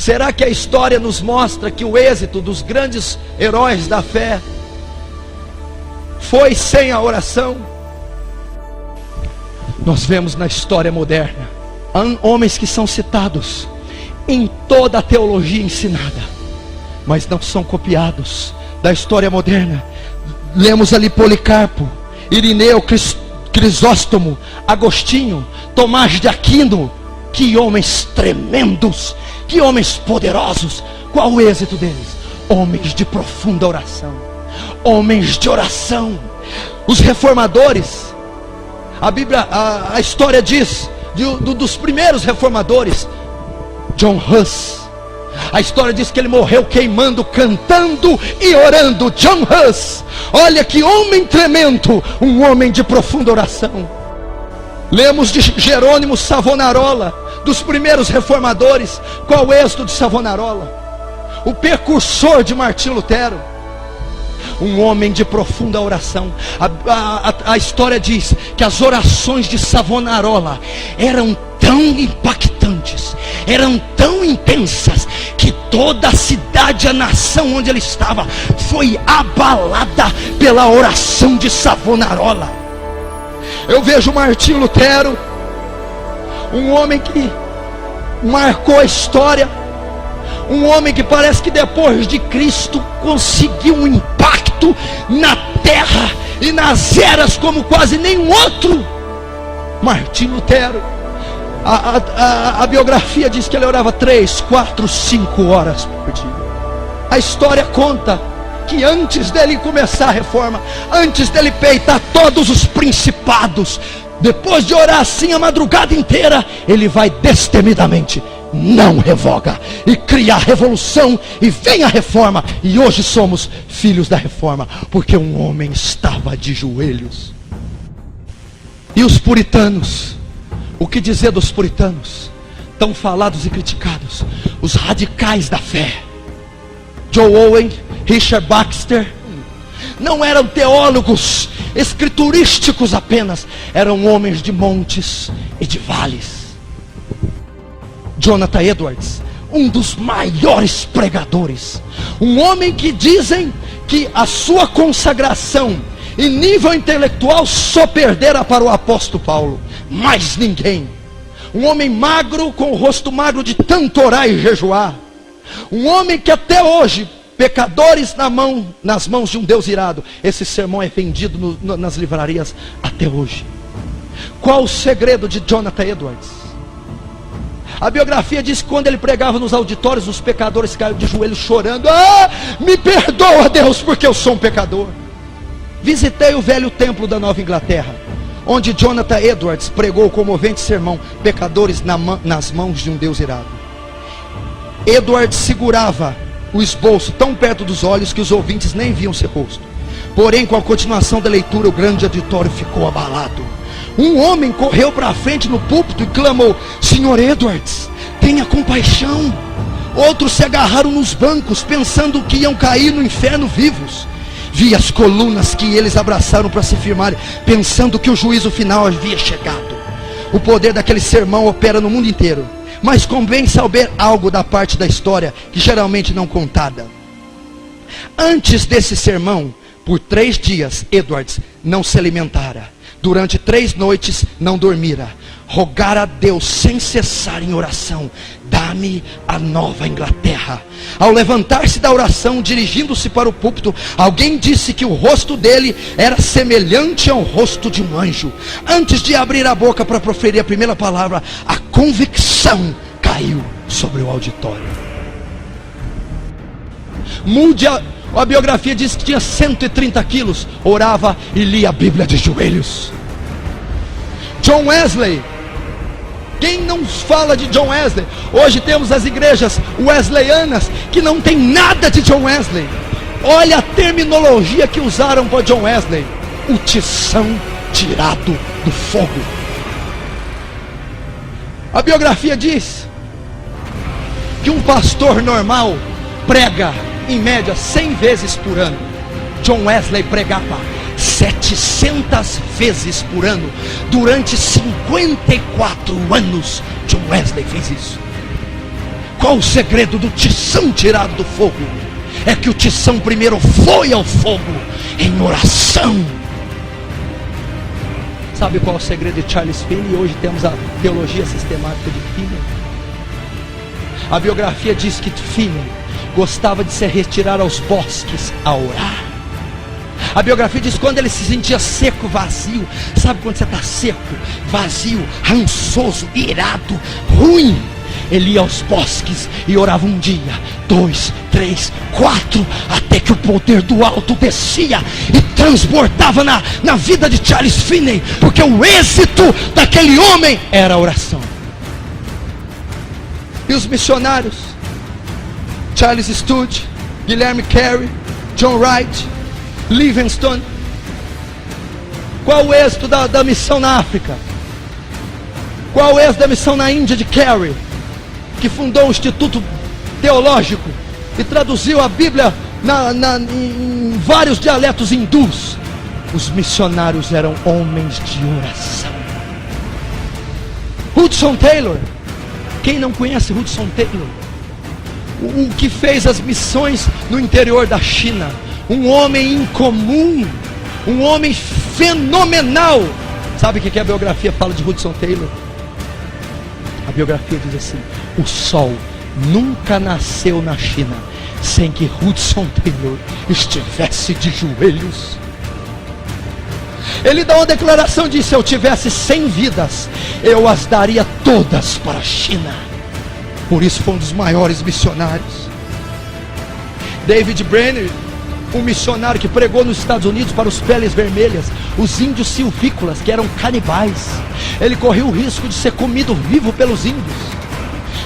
Será que a história nos mostra que o êxito dos grandes heróis da fé foi sem a oração? Nós vemos na história moderna homens que são citados em toda a teologia ensinada, mas não são copiados da história moderna. Lemos ali Policarpo, Irineu, Crisóstomo, Agostinho, Tomás de Aquino. Que homens tremendos, que homens poderosos. Qual o êxito deles? Homens de profunda oração, homens de oração. Os reformadores, a história diz dos primeiros reformadores, John Hus. A história diz que ele morreu queimando, cantando e orando. John Hus, olha que homem tremendo, um homem de profunda oração. Lemos de Jerônimo Savonarola, dos primeiros reformadores. Qual o êxito de Savonarola? O precursor de Martinho Lutero, um homem de profunda oração. A história diz que as orações de Savonarola eram tão impactantes, eram tão intensas, que toda a cidade, a nação onde ele estava, foi abalada pela oração de Savonarola. Eu vejo Martinho Lutero, um homem que marcou a história, um homem que parece que depois de Cristo conseguiu um impacto na terra e nas eras como quase nenhum outro. Martinho Lutero, a biografia diz que ele orava 3, 4, 5 horas por dia. A história conta que antes dele começar a reforma, antes dele peitar todos os principados, depois de orar assim a madrugada inteira, ele vai destemidamente, não revoga, e cria a revolução, e vem a reforma. E hoje somos filhos da reforma, porque um homem estava de joelhos. E os puritanos, o que dizer dos puritanos? Tão falados e criticados, os radicais da fé. Joe Owen, Richard Baxter, não eram teólogos escriturísticos apenas, eram homens de montes e de vales. Jonathan Edwards, um dos maiores pregadores, um homem que dizem que a sua consagração e nível intelectual só perdera para o apóstolo Paulo, mais ninguém. Um homem magro, com o rosto magro de tanto orar e jejuar. Um homem que até hoje, pecadores nas mãos de um Deus irado. Esse sermão é vendido nas livrarias até hoje. Qual o segredo de Jonathan Edwards? A biografia diz que quando ele pregava nos auditórios, os pecadores caíram de joelhos chorando. Me perdoa, Deus, porque eu sou um pecador. Visitei o velho templo da Nova Inglaterra, onde Jonathan Edwards pregou o comovente sermão, pecadores nas mãos de um Deus irado. Edwards segurava o esboço tão perto dos olhos que os ouvintes nem viam seu rosto. Porém, com a continuação da leitura, o grande auditório ficou abalado. Um homem correu para a frente no púlpito e clamou: Senhor Edwards, tenha compaixão. Outros se agarraram nos bancos, pensando que iam cair no inferno vivos. Vi as colunas que eles abraçaram para se firmarem, pensando que o juízo final havia chegado. O poder daquele sermão opera no mundo inteiro, mas convém saber algo da parte da história que geralmente não contada. Antes desse sermão, por 3 dias, Edwards não se alimentara. Durante 3 noites não dormira. Rogara a Deus sem cessar em oração: dá-me a Nova Inglaterra. Ao levantar-se da oração, dirigindo-se para o púlpito, alguém disse que o rosto dele era semelhante ao rosto de um anjo. Antes de abrir a boca para proferir a primeira palavra, a convicção caiu sobre o auditório. Mude a biografia diz que tinha 130 quilos, orava e lia a Bíblia de joelhos. John Wesley, quem não fala de John Wesley? Hoje temos as igrejas wesleyanas que não tem nada de John Wesley. Olha a terminologia que usaram para John Wesley: o tição tirado do fogo. A biografia diz que um pastor normal prega em média 100 vezes por ano. John Wesley pregava 700 vezes por ano. Durante 54 anos John Wesley fez isso. Qual o segredo do tição tirado do fogo? É que o tição primeiro foi ao fogo em oração. Sabe qual é o segredo de Charles Finney? Hoje temos a teologia sistemática de Finney. A biografia diz que Finney gostava de se retirar aos bosques a orar. A biografia diz que quando ele se sentia seco, vazio. Sabe quando você está seco, vazio, rançoso, irado, ruim? Ele ia aos bosques e orava 1 dia, 2, 3, 4, até que o poder do alto descia e transbordava na vida de Charles Finney, porque o êxito daquele homem era a oração. E os missionários, Charles Studd, Guilherme Carey, John Wright, Livingstone. Qual o êxito da missão na África? Qual o êxito da missão na Índia de Carey, que fundou um instituto teológico e traduziu a Bíblia em vários dialetos hindus? Os missionários eram homens de oração. Hudson Taylor. Quem não conhece Hudson Taylor? O que fez as missões no interior da China. Um homem incomum, um homem fenomenal. Sabe o que a biografia fala de Hudson Taylor? A biografia diz assim: o sol nunca nasceu na China sem que Hudson Taylor estivesse de joelhos. Ele dá uma declaração de: se eu tivesse 100 vidas, eu as daria todas para a China. Por isso foi um dos maiores missionários. David Brainerd, um missionário que pregou nos Estados Unidos para os peles vermelhas, os índios silvícolas, que eram canibais. Ele correu o risco de ser comido vivo pelos índios.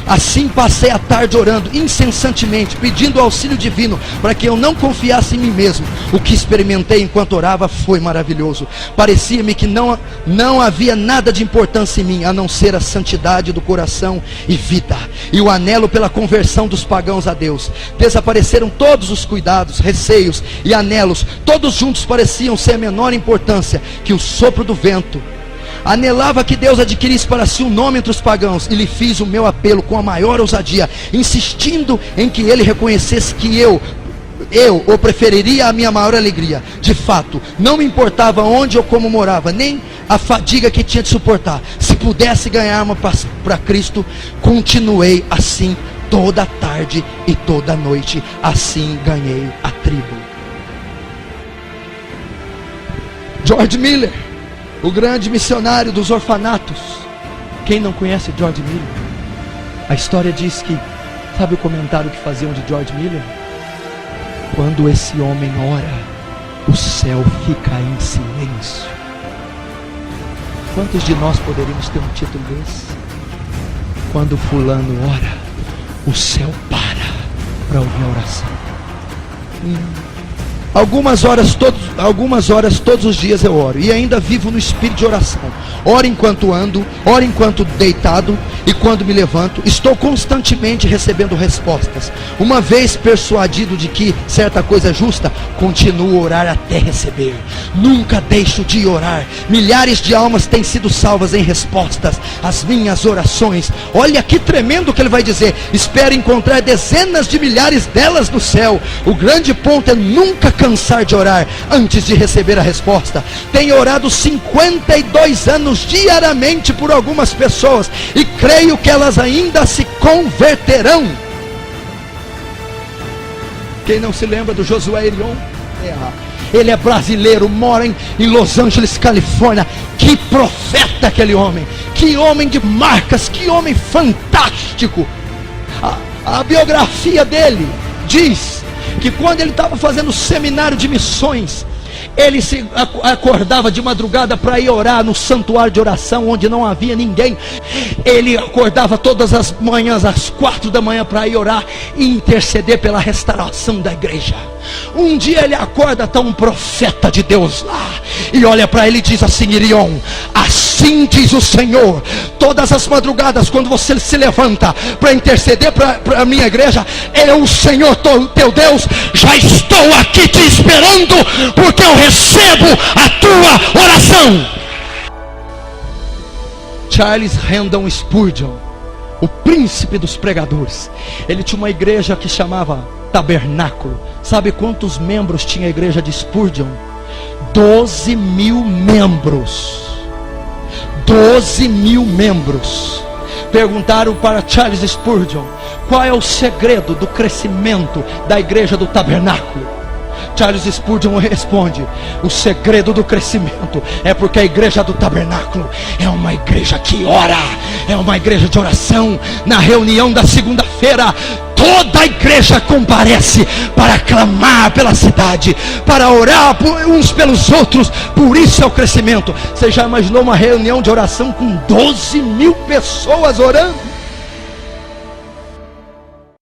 Assim passei a tarde orando incessantemente, pedindo auxílio divino, para que eu não confiasse em mim mesmo. O que experimentei enquanto orava foi maravilhoso. Parecia-me que não havia nada de importância em mim, a não ser a santidade do coração e vida, e o anelo pela conversão dos pagãos a Deus. Desapareceram todos os cuidados, receios e anelos, todos juntos pareciam ser a menor importância que o sopro do vento. Anelava que Deus adquirisse para si um nome entre os pagãos, e lhe fiz o meu apelo com a maior ousadia, insistindo em que ele reconhecesse que eu o preferiria a minha maior alegria. De fato, não me importava onde ou como morava, nem a fadiga que tinha de suportar. Se pudesse ganhar uma para Cristo, continuei assim toda a tarde e toda a noite. Assim ganhei a tribo. George Miller, o grande missionário dos orfanatos. Quem não conhece George Miller? A história diz que, sabe o comentário que faziam de George Miller? Quando esse homem ora, o céu fica em silêncio. Quantos de nós poderíamos ter um título desse? Quando fulano ora, o céu para ouvir a oração. Algumas horas todos os dias eu oro, e ainda vivo no espírito de oração. Oro enquanto ando, oro enquanto deitado, e quando me levanto, estou constantemente recebendo respostas. Uma vez persuadido de que certa coisa é justa, continuo a orar até receber. Nunca deixo de orar. Milhares de almas têm sido salvas em respostas às minhas orações. Olha que tremendo que ele vai dizer: espero encontrar dezenas de milhares delas no céu. O grande ponto é nunca cansar de orar antes de receber a resposta. Tenho orado 52 anos diariamente por algumas pessoas, e creio que elas ainda se converterão. Quem não se lembra do Josué Irion? Ele é brasileiro, mora em Los Angeles, Califórnia. Que profeta aquele homem, que homem de marcas, que homem fantástico. A biografia dele diz que quando ele estava fazendo seminário de missões, ele se acordava de madrugada para ir orar no santuário de oração, onde não havia ninguém. Ele acordava todas as manhãs às 4 da manhã para ir orar e interceder pela restauração da igreja. Um dia ele acorda, está um profeta de Deus lá, e olha para ele e diz assim: Irion, assim diz o Senhor, todas as madrugadas quando você se levanta para interceder para a minha igreja, eu, o Senhor teu Deus, já estou aqui te esperando, porque eu recebo a tua oração. Charles Haddon Spurgeon, o príncipe dos pregadores, ele tinha uma igreja que chamava Tabernáculo. Sabe quantos membros tinha a igreja de Spurgeon? 12.000 membros. 12.000 membros. Perguntaram para Charles Spurgeon: qual é o segredo do crescimento da igreja do Tabernáculo? Charles Spurgeon responde: o segredo do crescimento é porque a igreja do Tabernáculo é uma igreja que ora, é uma igreja de oração. Na reunião da segunda-feira, toda a igreja comparece para clamar pela cidade, para orar uns pelos outros. Por isso é o crescimento. Você já imaginou uma reunião de oração com 12.000 pessoas orando?